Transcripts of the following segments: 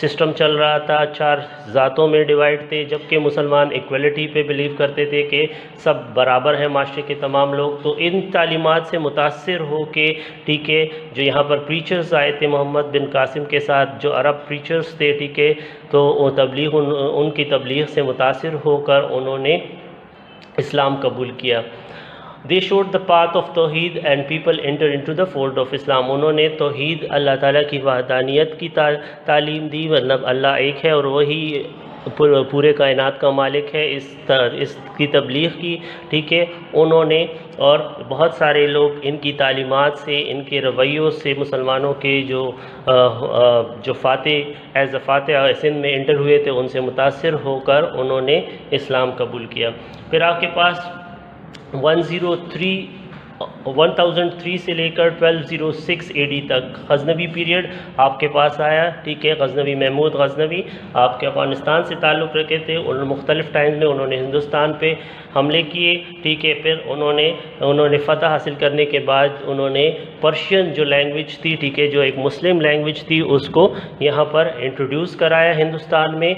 System چل رہا تھا، 4 ذاتوں میں ڈیوائڈ تھے، جبکہ مسلمان ایکویلٹی پہ بلیو کرتے تھے کہ سب برابر ہیں معاشرے کے تمام لوگ۔ تو ان تعلیمات سے متاثر ہو کے ٹھیک ہے جو یہاں پر پریچرز آئے تھے محمد بن قاسم کے ساتھ، جو عرب پریچرز تھے ٹھیک ہے، تو وہ تبلیغ ان کی تبلیغ سے متاثر ہو کر انہوں نے اسلام قبول کیا۔ They showed the path of توحید and people enter into the fold of اسلام۔ انہوں نے توحید اللہ تعالیٰ کی وحدانیت کی تعلیم دی، مطلب اللہ ایک ہے اور وہی پورے کائنات کا مالک ہے، اس کی تبلیغ کی ٹھیک ہے انہوں نے، اور بہت سارے لوگ ان کی تعلیمات سے، ان کے رویوں سے، مسلمانوں کے جو فاتح ایز اے فاتح سندھ میں انٹر ہوئے تھے ان سے متاثر ہو کر انہوں نے اسلام قبول کیا۔ پھر آپ کے پاس 1003 سے لے کر 1206 AD تک غزنوی پیریڈ آپ کے پاس آیا ٹھیک ہے۔ غزنوی محمود غزنوی آپ کے افغانستان سے تعلق رکھے تھے، ان مختلف ٹائم میں انہوں نے ہندوستان پہ حملے کیے ٹھیک ہے۔ پھر انہوں نے فتح حاصل کرنے کے بعد انہوں نے پرشین جو لینگویج تھی ٹھیک ہے، جو ایک مسلم لینگویج تھی، اس کو یہاں پر انٹروڈیوس کرایا ہندوستان میں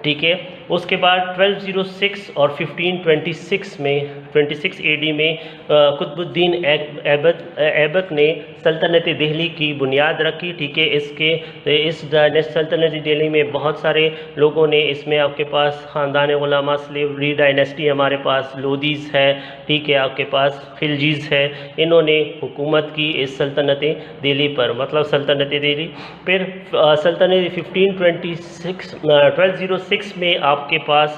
ٹھیک ہے۔ اس کے بعد 1206 اور 1526 میں 26 AD میں قطب الدین ایبک نے سلطنت دہلی کی بنیاد رکھی ٹھیک ہے۔ اس سلطنت دہلی میں بہت سارے لوگوں نے، اس میں آپ کے پاس خاندان علماء سلیوری ڈائنیسٹی ہمارے پاس لودھیز ہے ٹھیک ہے، آپ کے پاس خلجیز ہے، انہوں نے حکومت کی اس سلطنت دہلی پر، مطلب سلطنت دہلی۔ پھر سلطنت 1206 میں آپ کے پاس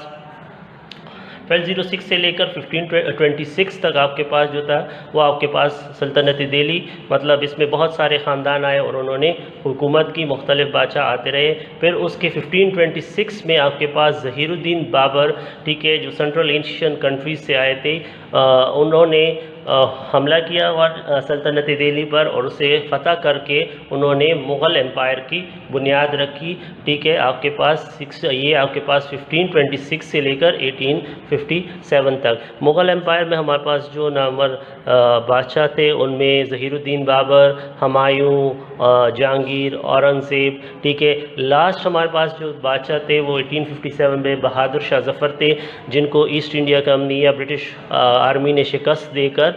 1206 سے لے کر 1526 تک آپ کے پاس جو تھا وہ آپ کے پاس سلطنت دہلی، مطلب اس میں بہت سارے خاندان آئے اور انہوں نے حکومت کی، مختلف بادشاہ آتے رہے۔ پھر اس کے 1526 میں آپ کے پاس ظہیر الدین بابر ٹھیک ہے، جو سینٹرل ایشین کنٹریز سے آئے تھے، انہوں نے حملہ کیا اور سلطنت دہلی پر، اور اسے فتح کر کے انہوں نے مغل امپائر کی بنیاد رکھی ٹھیک ہے۔ آپ کے پاس یہ آپ کے پاس 1526 سے لے کر 1857 تک مغل امپائر میں ہمارے پاس جو نامور بادشاہ تھے ان میں ظہیر الدین بابر، ہمایوں، جہانگیر، اورنگزیب ٹھیک ہے۔ لاسٹ ہمارے پاس جو بادشاہ تھے وہ 1857 میں بہادر شاہ ظفر تھے، جن کو ایسٹ انڈیا کمپنی یا برٹش آرمی نے شکست دے کر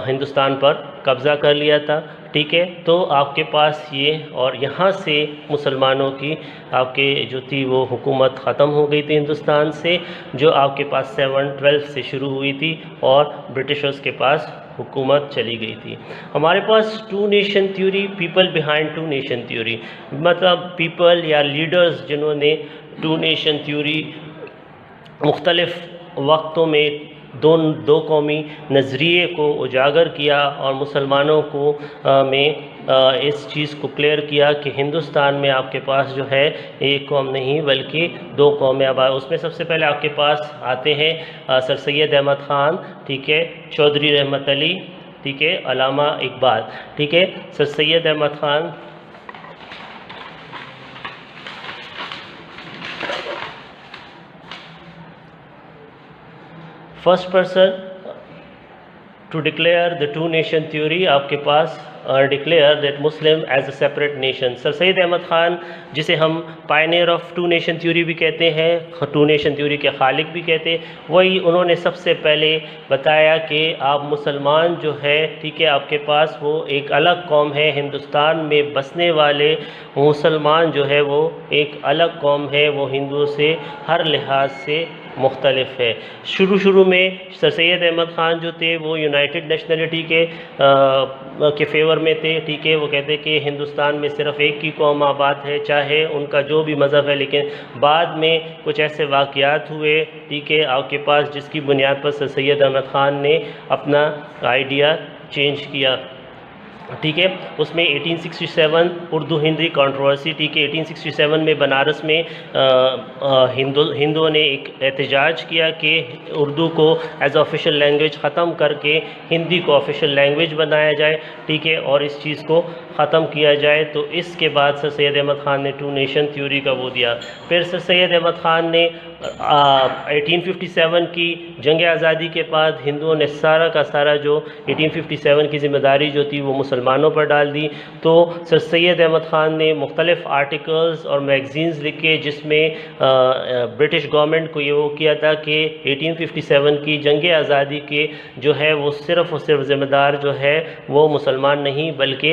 ہندوستان پر قبضہ کر لیا تھا ٹھیک ہے۔ تو آپ کے پاس یہ، اور یہاں سے مسلمانوں کی آپ کے جو تھی وہ حکومت ختم ہو گئی تھی ہندوستان سے، جو آپ کے پاس 712 سے شروع ہوئی تھی اور برٹشرز کے پاس حکومت چلی گئی تھی۔ ہمارے پاس 2 nation theory, people behind 2 nation theory, مطلب پیپل یا لیڈرز جنہوں نے 2 نیشن تھیوری مختلف وقتوں میں دو قومی نظریے کو اجاگر کیا اور مسلمانوں کو میں اس چیز کو کلیئر کیا کہ ہندوستان میں آپ کے پاس جو ہے ایک قوم نہیں بلکہ 2 قومیں اب اس میں سب سے پہلے آپ کے پاس آتے ہیں سر سید احمد خان ٹھیک ہے، چودھری رحمت علی ٹھیک ہے، علامہ اقبال ٹھیک ہے۔ Sir Syed Ahmad Khan first person to declare the 2 nation theory, آپ کے پاس declare that Muslim is a separate nation. Sir Syed Ahmad Khan جسے ہم پائنیئر آف 2 نیشن تھیوری بھی کہتے ہیں، 2 نیشن تھیوری کے خالق بھی کہتے ہیں، وہی انہوں نے سب سے پہلے بتایا کہ آپ مسلمان جو ہے ٹھیک ہے، آپ کے پاس وہ ایک الگ قوم ہے، ہندوستان میں بسنے والے مسلمان جو ہے وہ ایک الگ قوم ہے، وہ ہندوؤں سے ہر لحاظ سے مختلف ہے۔ شروع میں سر سید احمد خان جو تھے وہ یونائٹڈ نیشنلٹی کے فیور میں تھے ٹھیک ہے، وہ کہتے کہ ہندوستان میں صرف ایک ہی قوم آباد ہے، چاہے ان کا جو بھی مذہب ہے، لیکن بعد میں کچھ ایسے واقعات ہوئے ٹھیک ہے آپ کے پاس جس کی بنیاد پر سر سید احمد خان نے اپنا آئیڈیا چینج کیا ٹھیک ہے۔ اس میں 1867 اردو ہندی کنٹروورسی ٹھیک ہے، 1867 میں بنارس میں ہندوؤں نے ایک احتجاج کیا کہ اردو کو ایز آفیشیل لینگویج ختم کر کے ہندی کو آفیشیل لینگویج بنایا جائے ٹھیک ہے، اور اس چیز کو ختم کیا جائے۔ تو اس کے بعد سر سید احمد خان نے 2 نیشن تھیوری کا وہ دیا۔ پھر سر سید احمد خان نے 1857 کی جنگ آزادی کے بعد ہندوؤں نے سارا کا سارا جو 1857 کی ذمہ داری جو تھی وہ مسلمانوں پر ڈال دی. تو سر سید احمد خان نے مختلف آرٹیکلز اور میگزینز لکھے جس میں برٹش گورنمنٹ کو یہ وہ کیا تھا کہ 1857 کی جنگ آزادی کے جو ہے وہ صرف اور صرف ذمہ دار جو ہے وہ مسلمان نہیں بلکہ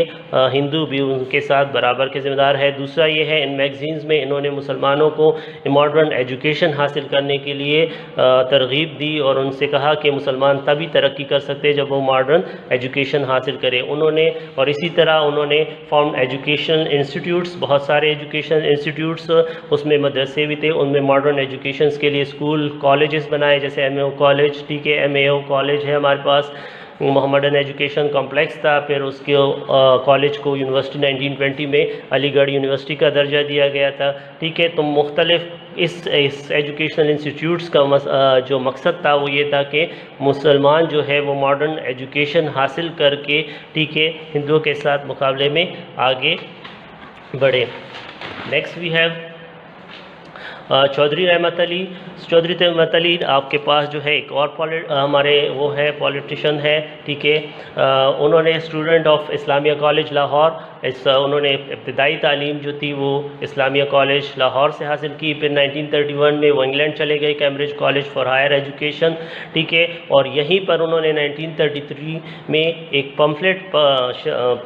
ہندو بھی ان کے ساتھ برابر کے ذمہ دار ہے. دوسرا یہ ہے ان میگزینز میں انہوں نے مسلمانوں کو ماڈرن ایجوکیشن حاصل کرنے کے لیے ترغیب دی اور ان سے کہا کہ مسلمان تبھی ترقی کر سکتے جب وہ ماڈرن ایجوکیشن حاصل کرے. انہوں نے اور اسی طرح انہوں نے فارم ایجوکیشن انسٹیٹیوٹس، بہت سارے ایجوکیشن انسٹیٹیوٹس، اس میں مدرسے بھی تھے، ان میں ماڈرن ایجوکیشنس کے لیے اسکول کالجز بنائے، جیسے ایم اے او کالج، ٹھیک ہے، ایم اے او کالج ہے ہمارے پاس، محمدن ایجوکیشن کمپلیکس تھا. پھر اس کے کالج کو یونیورسٹی 1920 میں علی گڑھ یونیورسٹی کا درجہ دیا گیا تھا. ٹھیک ہے، تو مختلف اس ایجوکیشنل انسٹیٹیوٹس کا جو مقصد تھا وہ یہ تھا کہ مسلمان جو ہے وہ ماڈرن ایجوکیشن حاصل کر کے ٹھیک ہے ہندوؤں کے ساتھ مقابلے میں آگے بڑھے. Next we have Chaudhry Rahmat Ali. Chaudhry Rahmat Ali آپ کے پاس جو ہے ایک اور ہمارے وہ ہے پولیٹیشین ہے. ٹھیک ہے، انہوں نے student of Islamia college Lahore, انہوں نے ابتدائی تعلیم جو تھی وہ اسلامیہ کالج لاہور سے حاصل کی. پھر 1931 میں وہ انگلینڈ چلے گئے، Cambridge college for higher education. ٹھیک ہے، اور یہیں پر انہوں نے 1933 میں ایک پمفلٹ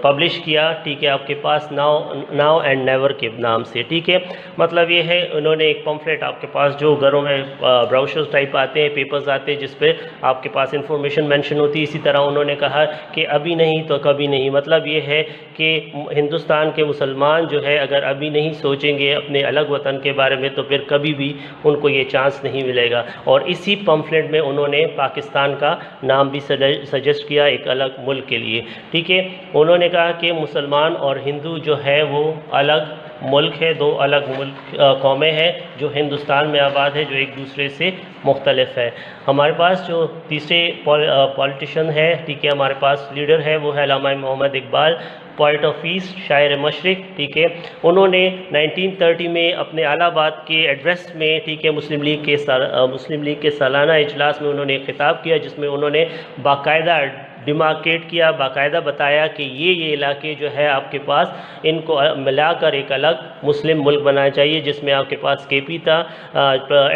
پبلش کیا. ٹھیک ہے، آپ کے پاس ناؤ اینڈ نیور کے نام سے. ٹھیک ہے، مطلب یہ ہے انہوں نے ایک پمفلٹ آپ کے پاس جو گھروں میں براؤشرز ٹائپ آتے ہیں، پیپرز آتے ہیں جس پہ آپ کے پاس انفارمیشن مینشن ہوتی ہے. اسی طرح انہوں نے کہا کہ ابھی نہیں تو کبھی نہیں. مطلب یہ ہے کہ ہندوستان کے مسلمان جو ہے اگر ابھی نہیں سوچیں گے اپنے الگ وطن کے بارے میں تو پھر کبھی بھی ان کو یہ چانس نہیں ملے گا. اور اسی پمفلٹ میں انہوں نے پاکستان کا نام بھی سجیسٹ کیا ایک الگ ملک کے لیے. ٹھیک ہے، انہوں نے کہا کہ مسلمان اور ہندو جو ہے وہ الگ ملک ہے، دو الگ ملک قومیں ہیں جو ہندوستان میں آباد ہے، جو ایک دوسرے سے مختلف ہے. ہمارے پاس جو تیسرے پولیٹیشین ہے، ٹھیک ہے، ہمارے پاس لیڈر ہے وہ ہے علامہ محمد اقبال، پوائٹ آف ایسٹ، شاعر مشرق. ٹھیک ہے، انہوں نے 1930 میں اپنے الہ آباد کے ایڈریس میں ٹھیک ہے مسلم لیگ کے سالانہ اجلاس میں انہوں نے ایک خطاب کیا جس میں انہوں نے باقاعدہ ڈیمارکیٹ کیا، باقاعدہ بتایا کہ یہ علاقے جو ہے آپ کے پاس ان کو ملا کر ایک الگ مسلم ملک بنانا چاہیے، جس میں آپ کے پاس کے پی تھا،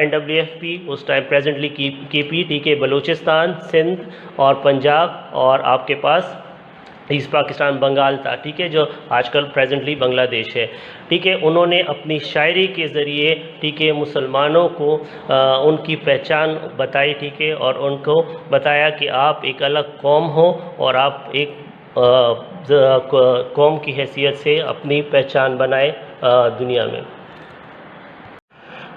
NWFP اس ٹائم پریزنٹلی کے پی، ٹھیک ہے، بلوچستان، سندھ اور پنجاب، اور آپ کے پاس ایسٹ پاکستان بنگال تھا. ٹھیک ہے، جو آج کل پریزنٹلی بنگلہ دیش ہے. ٹھیک ہے، انہوں نے اپنی شاعری کے ذریعے ٹھیک ہے مسلمانوں کو ان کی پہچان بتائی. ٹھیک ہے، اور ان کو بتایا کہ آپ ایک الگ قوم ہو اور آپ ایک قوم کی حیثیت سے اپنی پہچان بنائے دنیا میں.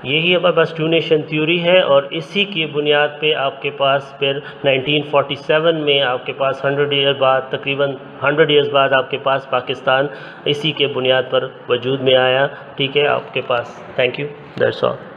یہی ہمارے پاس ٹو نیشن تھیوری ہے، اور اسی کی بنیاد پہ آپ کے پاس پھر 1947 میں آپ کے پاس 100 ایئر بعد، تقریباً 100 ایئرز بعد آپ کے پاس پاکستان اسی کے بنیاد پر وجود میں آیا. ٹھیک ہے، آپ کے پاس. Thank you, that's all.